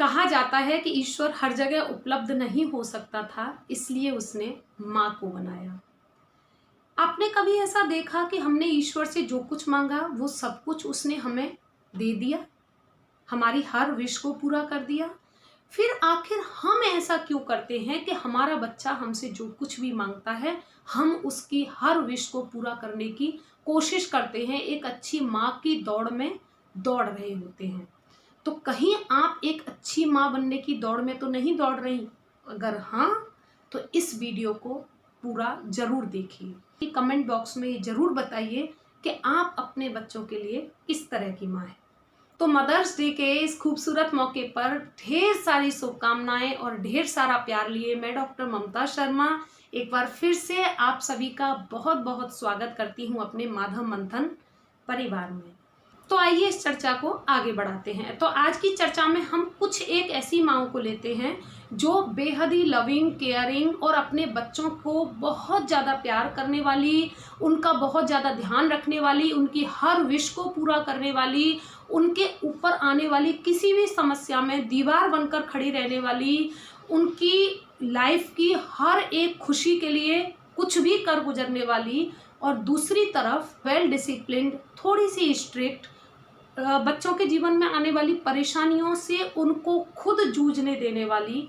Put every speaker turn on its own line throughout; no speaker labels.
कहा जाता है कि ईश्वर हर जगह उपलब्ध नहीं हो सकता था, इसलिए उसने माँ को बनाया। आपने कभी ऐसा देखा कि हमने ईश्वर से जो कुछ मांगा वो सब कुछ उसने हमें दे दिया, हमारी हर विश को पूरा कर दिया? फिर आखिर हम ऐसा क्यों करते हैं कि हमारा बच्चा हमसे जो कुछ भी मांगता है हम उसकी हर विश को पूरा करने की कोशिश करते हैं, एक अच्छी माँ की दौड़ में दौड़ रहे होते हैं। तो कहीं आप एक अच्छी माँ बनने की दौड़ में तो नहीं दौड़ रही? अगर हाँ, तो इस वीडियो को पूरा जरूर देखिए। कमेंट बॉक्स में ये जरूर बताइए कि आप अपने बच्चों के लिए किस तरह की माँ है। तो मदर्स डे के इस खूबसूरत मौके पर ढेर सारी शुभकामनाएं और ढेर सारा प्यार लिए मैं डॉक्टर ममता शर्मा एक बार फिर से आप सभी का बहुत बहुत स्वागत करती हूं अपने माधव मंथन परिवार में। तो आइए इस चर्चा को आगे बढ़ाते हैं। तो आज की चर्चा में हम कुछ एक ऐसी माँओं को लेते हैं जो बेहद ही लविंग, केयरिंग और अपने बच्चों को बहुत ज़्यादा प्यार करने वाली, उनका बहुत ज़्यादा ध्यान रखने वाली, उनकी हर विश को पूरा करने वाली, उनके ऊपर आने वाली किसी भी समस्या में दीवार बनकर खड़ी रहने वाली, उनकी लाइफ की हर एक खुशी के लिए कुछ भी कर गुजरने वाली, और दूसरी तरफ वेल डिसिप्लिन्ड, थोड़ी सी स्ट्रिक्ट, बच्चों के जीवन में आने वाली परेशानियों से उनको खुद जूझने देने वाली,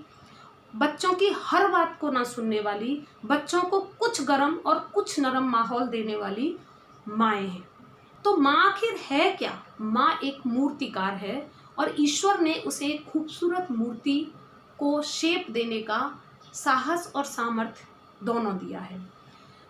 बच्चों की हर बात को ना सुनने वाली, बच्चों को कुछ गर्म और कुछ नरम माहौल देने वाली माएँ हैं। तो माँ आखिर है क्या? माँ एक मूर्तिकार है और ईश्वर ने उसे एक खूबसूरत मूर्ति को शेप देने का साहस और सामर्थ्य दोनों दिया है।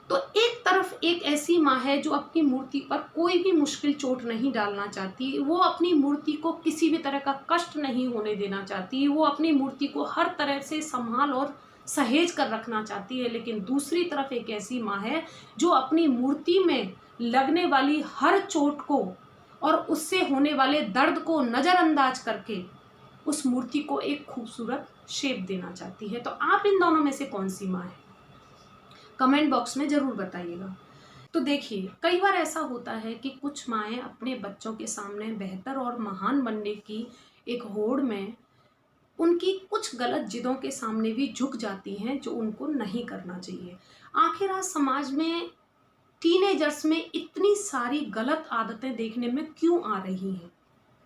तो एक तरफ एक ऐसी माँ है जो अपनी मूर्ति पर कोई भी मुश्किल चोट नहीं डालना चाहती, वो अपनी मूर्ति को किसी भी तरह का कष्ट नहीं होने देना चाहती, वो अपनी मूर्ति को हर तरह से संभाल और सहेज कर रखना चाहती है। लेकिन दूसरी तरफ एक ऐसी माँ है जो अपनी मूर्ति में लगने वाली हर चोट को और उससे होने वाले दर्द को नज़रअंदाज करके उस मूर्ति को एक खूबसूरत शेप देना चाहती है। तो आप इन दोनों में से कौन सी माँ है? कमेंट बॉक्स में ज़रूर बताइएगा। तो देखिए, कई बार ऐसा होता है कि कुछ माएँ अपने बच्चों के सामने बेहतर और महान बनने की एक होड़ में उनकी कुछ गलत जिदों के सामने भी झुक जाती हैं जो उनको नहीं करना चाहिए। आखिर आज समाज में टीनेजर्स में इतनी सारी गलत आदतें देखने में क्यों आ रही हैं?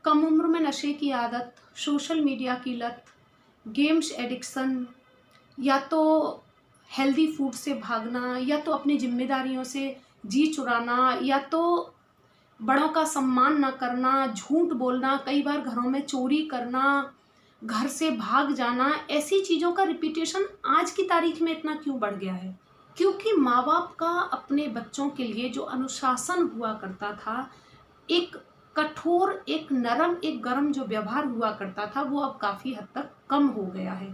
कम उम्र में नशे की आदत, सोशल मीडिया की लत, गेम्स एडिक्शन, या तो हेल्दी फूड से भागना, या तो अपनी जिम्मेदारियों से जी चुराना, या तो बड़ों का सम्मान न करना, झूठ बोलना, कई बार घरों में चोरी करना, घर से भाग जाना, ऐसी चीज़ों का रिपीटेशन आज की तारीख में इतना क्यों बढ़ गया है? क्योंकि माँ बाप का अपने बच्चों के लिए जो अनुशासन हुआ करता था, एक कठोर, एक नरम, एक गर्म जो व्यवहार हुआ करता था, वो अब काफ़ी हद तक कम हो गया है।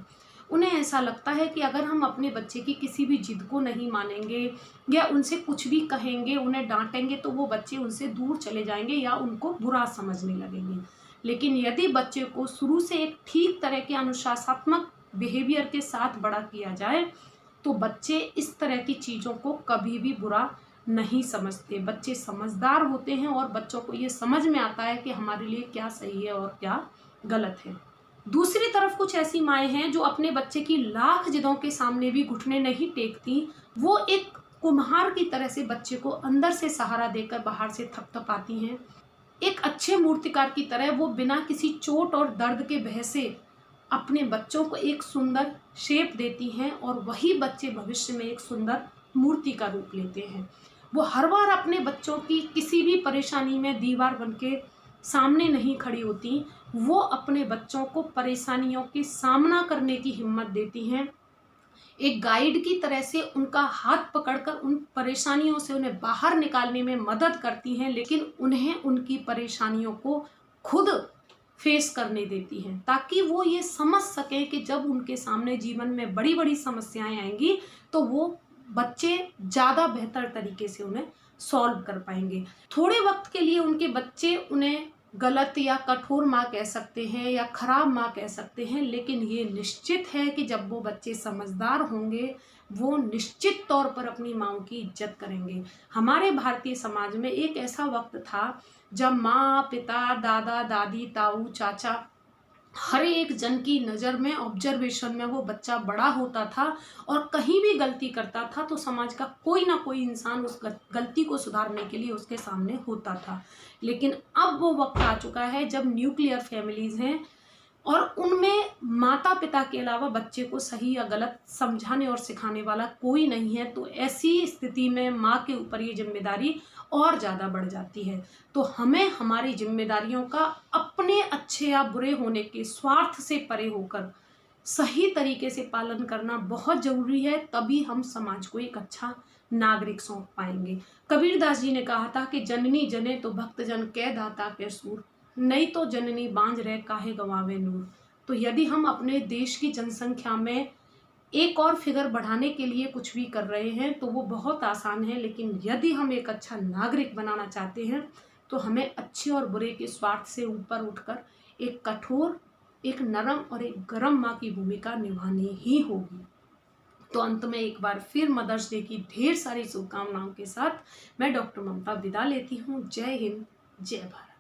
उन्हें ऐसा लगता है कि अगर हम अपने बच्चे की किसी भी जिद को नहीं मानेंगे या उनसे कुछ भी कहेंगे, उन्हें डांटेंगे, तो वो बच्चे उनसे दूर चले जाएंगे या उनको बुरा समझने लगेंगे। लेकिन यदि बच्चे को शुरू से एक ठीक तरह के अनुशासनात्मक बिहेवियर के साथ बड़ा किया जाए तो बच्चे इस तरह की चीज़ों को कभी भी बुरा नहीं समझते। बच्चे समझदार होते हैं और बच्चों को ये समझ में आता है कि हमारे लिए क्या सही है और क्या गलत है। दूसरी तरफ कुछ ऐसी माएँ हैं जो अपने बच्चे की लाख जिदों के सामने भी घुटने नहीं टेकती। वो एक कुम्हार की तरह से बच्चे को अंदर से सहारा देकर बाहर से थपथपाती हैं। एक अच्छे मूर्तिकार की तरह वो बिना किसी चोट और दर्द के भय से अपने बच्चों को एक सुंदर शेप देती हैं और वही बच्चे भविष्य में एक सुंदर मूर्ति का रूप लेते हैं। वो हर बार अपने बच्चों की किसी भी परेशानी में दीवार बनके सामने नहीं खड़ी होती, वो अपने बच्चों को परेशानियों के सामना करने की हिम्मत देती हैं। एक गाइड की तरह से उनका हाथ पकड़कर उन परेशानियों से उन्हें बाहर निकालने में मदद करती हैं, लेकिन उन्हें उनकी परेशानियों को खुद फेस करने देती हैं ताकि वो ये समझ सकें कि जब उनके सामने जीवन में बड़ी बड़ी समस्याएं आएंगी तो वो बच्चे ज़्यादा बेहतर तरीके से उन्हें सॉल्व कर पाएंगे। थोड़े वक्त के लिए उनके बच्चे उन्हें गलत या कठोर माँ कह सकते हैं या खराब माँ कह सकते हैं, लेकिन ये निश्चित है कि जब वो बच्चे समझदार होंगे वो निश्चित तौर पर अपनी माँओं की इज्जत करेंगे। हमारे भारतीय समाज में एक ऐसा वक्त था जब माँ, पिता, दादा, दादी, ताऊ, चाचा हर एक जन की नज़र में, ऑब्जर्वेशन में वो बच्चा बड़ा होता था और कहीं भी गलती करता था तो समाज का कोई ना कोई इंसान उस गलती को सुधारने के लिए उसके सामने होता था। लेकिन अब वो वक्त आ चुका है जब न्यूक्लियर फैमिलीज़ हैं और उनमें माता पिता के अलावा बच्चे को सही या गलत समझाने और सिखाने वाला कोई नहीं है। तो ऐसी स्थिति में माँ के ऊपर ये जिम्मेदारी और ज़्यादा बढ़ जाती है। तो हमें हमारी जिम्मेदारियों का अपने अच्छे या बुरे होने के स्वार्थ से परे होकर सही तरीके से पालन करना बहुत ज़रूरी है। तभी हम समाज को एक अच्छा नागरिक सौंप पाएंगे। कबीरदास जी ने कहा था कि जननी जने तो भक्त जन कै दाता के सूर, नहीं तो जननी बांझ रहे काहे गवावे नूर। तो यदि हम अपने देश की जनसंख्या में एक और फिगर बढ़ाने के लिए कुछ भी कर रहे हैं तो वो बहुत आसान है, लेकिन यदि हम एक अच्छा नागरिक बनाना चाहते हैं तो हमें अच्छे और बुरे के स्वार्थ से ऊपर उठकर एक कठोर, एक नरम और एक गर्म माँ की भूमिका निभानी ही होगी। तो अंत में एक बार फिर मदर्स डे की ढेर सारी शुभकामनाओं के साथ मैं डॉक्टर ममता विदा लेती हूँ। जय हिंद, जय भारत।